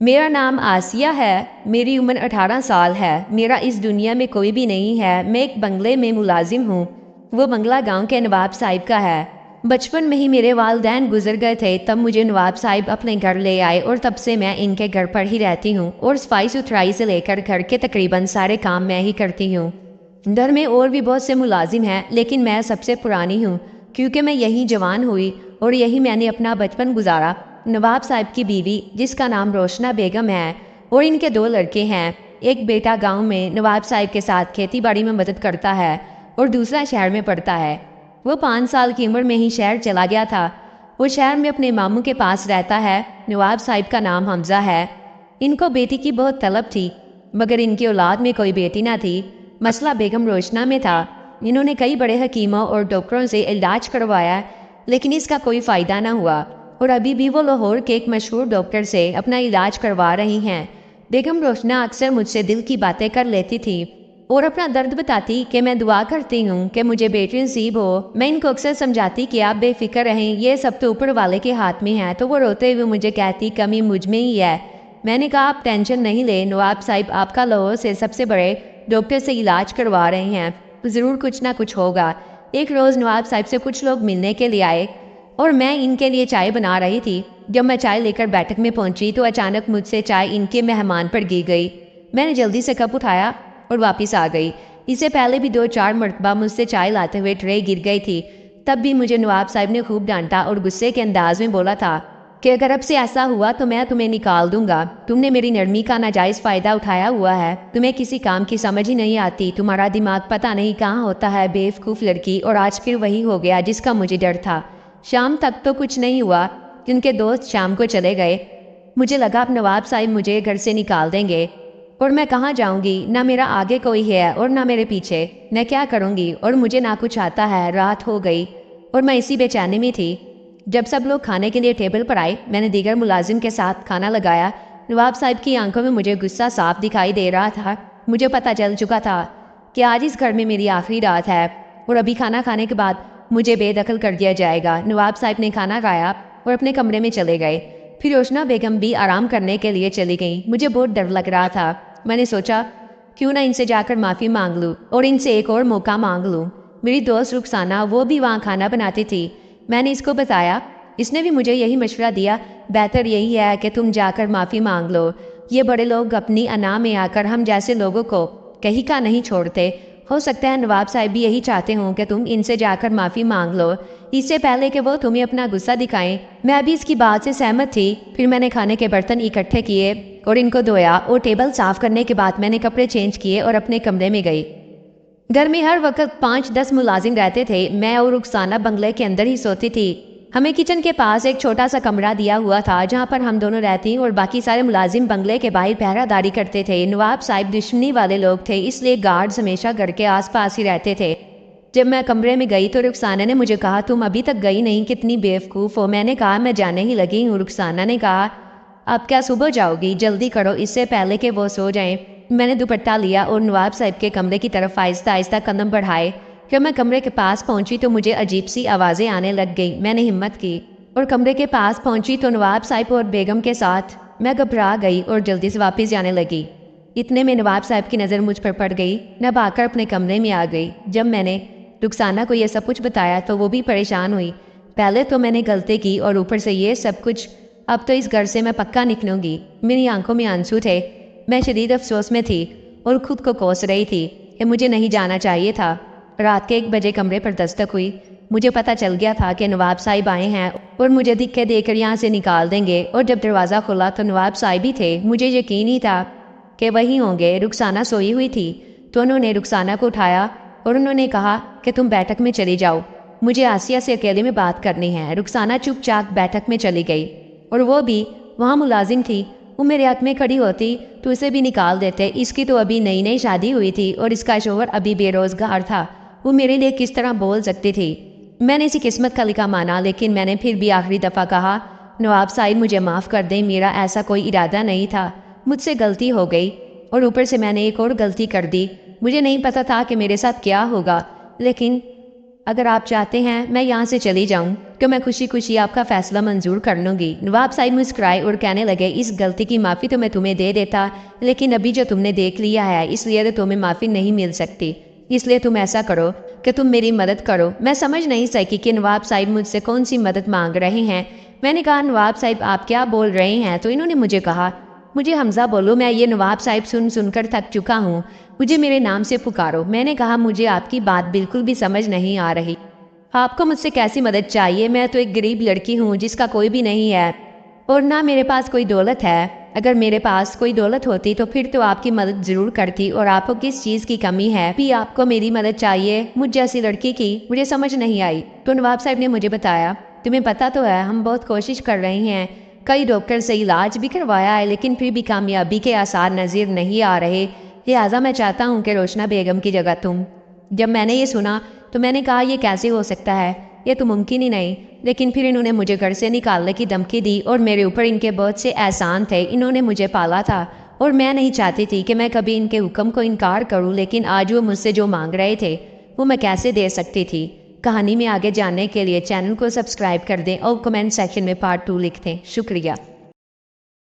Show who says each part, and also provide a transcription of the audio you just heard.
Speaker 1: मेरा नाम आसिया है। मेरी उम्र 18 साल है। मेरा इस दुनिया में कोई भी नहीं है। मैं एक बंगले में मुलाजिम हूँ। वो बंगला गांव के नवाब साहिब का है। बचपन में ही मेरे वालिदैन गुजर गए थे, तब मुझे नवाब साहिब अपने घर ले आए और तब से मैं इनके घर पर ही रहती हूँ और सफाई सुथराई से लेकर घर के तकरीबन सारे काम मैं ही करती हूँ। घर में और भी बहुत से मुलाजिम हैं, लेकिन मैं सबसे पुरानी हूँ क्योंकि मैं यहीं जवान हुई और यही मैंने अपना बचपन गुजारा। नवाब साहब की बीवी, जिसका नाम रोशना बेगम है, और इनके 2 लड़के हैं। एक बेटा गांव में नवाब साहब के साथ खेती बाड़ी में मदद करता है और दूसरा शहर में पढ़ता है। वो 5 साल की उम्र में ही शहर चला गया था। वो शहर में अपने मामू के पास रहता है। नवाब साहब का नाम हमजा है। इनको बेटी की बहुत तलब थी, मगर इनकी औलाद में कोई बेटी ना थी। मसला बेगम रोशना में था। इन्होंने कई बड़े हकीमों और डॉक्टरों से इलाज करवाया, लेकिन इसका कोई फ़ायदा ना हुआ और अभी भी वो लाहौर के एक मशहूर डॉक्टर से अपना इलाज करवा रही हैं। बेगम रोशना अक्सर मुझसे दिल की बातें कर लेती थी और अपना दर्द बताती कि मैं दुआ करती हूँ कि मुझे बेटी नसीब हो। मैं इनको अक्सर समझाती कि आप बेफिक्र रहें, ये सब तो ऊपर वाले के हाथ में है, तो वो रोते हुए मुझे कहती कमी मुझ में ही है। मैंने कहा आप टेंशन नहीं ले, नवाब साहिब आपका लाहौर से सबसे बड़े डॉक्टर से इलाज करवा रहे हैं, तो ज़रूर कुछ ना कुछ होगा। एक रोज़ नवाब साहिब से कुछ लोग मिलने के लिए आए और मैं इनके लिए चाय बना रही थी। जब मैं चाय लेकर बैठक में पहुंची तो अचानक मुझसे चाय इनके मेहमान पर गिर गई। मैंने जल्दी से कप उठाया और वापस आ गई। इससे पहले भी 2-4 मरतबा मुझसे चाय लाते हुए ट्रे गिर गई थी। तब भी मुझे नवाब साहब ने खूब डांटा और गुस्से के अंदाज में बोला था कि अगर अब से ऐसा हुआ तो मैं तुम्हें निकाल दूंगा। तुमने मेरी नरमी का नाजायज़ फ़ायदा उठाया हुआ है। तुम्हें किसी काम की समझ ही नहीं आती। तुम्हारा दिमाग पता नहीं कहाँ होता है, बेवकूफ़ लड़की। और आज फिर वही हो गया जिसका मुझे डर था। शाम तक तो कुछ नहीं हुआ। जिनके दोस्त शाम को चले गए। मुझे लगा अब नवाब साहिब मुझे घर से निकाल देंगे और मैं कहाँ जाऊंगी। ना मेरा आगे कोई है और ना मेरे पीछे। मैं क्या करूंगी और मुझे ना कुछ आता है। रात हो गई और मैं इसी बेचैनी में थी। जब सब लोग खाने के लिए टेबल पर आए, मैंने दीगर मुलाजिम के साथ खाना लगाया। नवाब साहिब की आंखों में मुझे गुस्सा साफ दिखाई दे रहा था। मुझे पता चल चुका था कि आज इस घर में मेरी आखिरी रात है और अभी खाना खाने के बाद मुझे बेदखल कर दिया जाएगा। नवाब साहब ने खाना खाया और अपने कमरे में चले गए। फिर रोशना बेगम भी आराम करने के लिए चली गई। मुझे बहुत डर लग रहा था। मैंने सोचा क्यों ना इनसे जाकर माफ़ी मांग लूँ और इनसे एक और मौका मांग लूँ। मेरी दोस्त रुखसाना, वो भी वहाँ खाना बनाती थी। मैंने इसको बताया। इसने भी मुझे यही मशवरा दिया, बेहतर यही है कि तुम जाकर माफ़ी मांग लो। ये बड़े लोग अपनी अना में आकर हम जैसे लोगों को कहीं का नहीं छोड़ते। हो सकता है नवाब साहब भी यही चाहते हों कि तुम इनसे जाकर माफ़ी मांग लो, इससे पहले कि वो तुम्हें अपना गुस्सा दिखाएं। मैं भी इसकी बात से सहमत थी। फिर मैंने खाने के बर्तन इकट्ठे किए और इनको धोया और टेबल साफ करने के बाद मैंने कपड़े चेंज किए और अपने कमरे में गई। घर में हर वक्त 5-10 मुलाजिम रहते थे। मैं और रुखसाना बंगले के अंदर ही सोती थी। हमें किचन के पास एक छोटा सा कमरा दिया हुआ था जहाँ पर हम दोनों रहती और बाकी सारे मुलाजिम बंगले के बाहर पहरादारी करते थे। नवाब साहिब दुश्मनी वाले लोग थे, इसलिए गार्ड्स हमेशा घर के आसपास ही रहते थे। जब मैं कमरे में गई तो रुखसाना ने मुझे कहा तुम अभी तक गई नहीं, कितनी बेवकूफ़ हो। मैंने कहा मैं जाने ही लगी हूँ। रुखसाना ने कहा अब क्या सुबह जाओगी, जल्दी करो इससे पहले कि वो सो जाएं। मैंने दुपट्टा लिया और नवाब साहब के कमरे की तरफ आहिस्ता आहिस्ता कदम बढ़ाए। जब मैं कमरे के पास पहुंची तो मुझे अजीब सी आवाज़ें आने लग गई। मैंने हिम्मत की और कमरे के पास पहुंची तो नवाब साहब और बेगम के साथ मैं घबरा गई और जल्दी से वापस जाने लगी। इतने में नवाब साहब की नज़र मुझ पर पड़ गई। मैं भागकर अपने कमरे में आ गई। जब मैंने रुखसाना को यह सब कुछ बताया तो वो भी परेशान हुई। पहले तो मैंने गलती की और ऊपर से ये सब कुछ। अब तो इस घर से मैं पक्का निकलूंगी। मेरी आंखों में आंसू थे। मैं शदीद अफसोस में थी और खुद को कोस रही थी कि मुझे नहीं जाना चाहिए था। रात के 1 बजे कमरे पर दस्तक हुई। मुझे पता चल गया था कि नवाब साहिब आए हैं और मुझे दिक्कत देकर यहाँ से निकाल देंगे। और जब दरवाज़ा खुला तो नवाब साहिब ही थे। मुझे यकीन ही था कि वही होंगे। रुखसाना सोई हुई थी तो उन्होंने रुखसाना को उठाया और उन्होंने कहा कि तुम बैठक में चली जाओ, मुझे आसिया से अकेले में बात करनी है। रुखसाना चुपचाप बैठक में चली गई और वो भी वहाँ मुलाजिम थी। वो मेरे हक में खड़ी होती तो इसे भी निकाल देते। इसकी तो अभी नई नई शादी हुई थी और इसका शोहर अभी बेरोजगार था। वो मेरे लिए किस तरह बोल सकती थी। मैंने इसी किस्मत का लिखा माना, लेकिन मैंने फिर भी आखिरी दफ़ा कहा नवाब साहिब मुझे माफ़ कर दें, मेरा ऐसा कोई इरादा नहीं था, मुझसे गलती हो गई। और ऊपर से मैंने एक और गलती कर दी। मुझे नहीं पता था कि मेरे साथ क्या होगा, लेकिन अगर आप चाहते हैं मैं यहाँ से चली जाऊँ کہ میں خوشی خوشی آپ کا فیصلہ منظور کر لوں گی۔ نواب صاحب مسکرائے اور کہنے لگے اس غلطی کی معافی تو میں تمہیں دے دیتا، لیکن ابھی جو تم نے دیکھ لیا ہے اس لیے تو تمہیں معافی نہیں مل سکتی، اس لیے تم ایسا کرو کہ تم میری مدد کرو۔ میں سمجھ نہیں سکی کہ نواب صاحب مجھ سے کون سی مدد مانگ رہے ہیں۔ میں نے کہا نواب صاحب آپ کیا بول رہے ہیں؟ تو انہوں نے مجھے کہا مجھے حمزہ بولو، میں یہ نواب صاحب سن کر تھک چکا ہوں، مجھے میرے نام سے پکارو۔ میں نے کہا مجھے آپ کی بات بالکل بھی سمجھ نہیں آ رہی، آپ کو مجھ سے کیسی مدد چاہیے؟ میں تو ایک غریب لڑکی ہوں جس کا کوئی بھی نہیں ہے اور نہ میرے پاس کوئی دولت ہے۔ اگر میرے پاس کوئی دولت ہوتی تو پھر تو آپ کی مدد ضرور کرتی، اور آپ کو کس چیز کی کمی ہے بھی آپ کو میری مدد چاہیے مجھ جیسی لڑکی کی؟ مجھے سمجھ نہیں آئی۔ تو نواب صاحب نے مجھے بتایا تمہیں پتا تو ہے ہم بہت کوشش کر رہے ہیں، کئی ڈاکٹر سے علاج بھی کروایا ہے لیکن پھر بھی کامیابی کے آثار نظر نہیں آ رہے، لہٰذا میں چاہتا ہوں کہ روشنا بیگم کی جگہ تم۔ جب میں نے یہ سنا تو میں نے کہا یہ کیسے ہو سکتا ہے، یہ تو ممکن ہی نہیں۔ لیکن پھر انہوں نے مجھے گھر سے نکالنے کی دھمکی دی اور میرے اوپر ان کے بہت سے احسان تھے، انہوں نے مجھے پالا تھا اور میں نہیں چاہتی تھی کہ میں کبھی ان کے حکم کو انکار کروں، لیکن آج وہ مجھ سے جو مانگ رہے تھے وہ میں کیسے دے سکتی تھی؟ کہانی میں آگے جاننے کے لیے چینل کو سبسکرائب کر دیں اور کمنٹ سیکشن میں پارٹ 2 لکھ دیں۔ شکریہ۔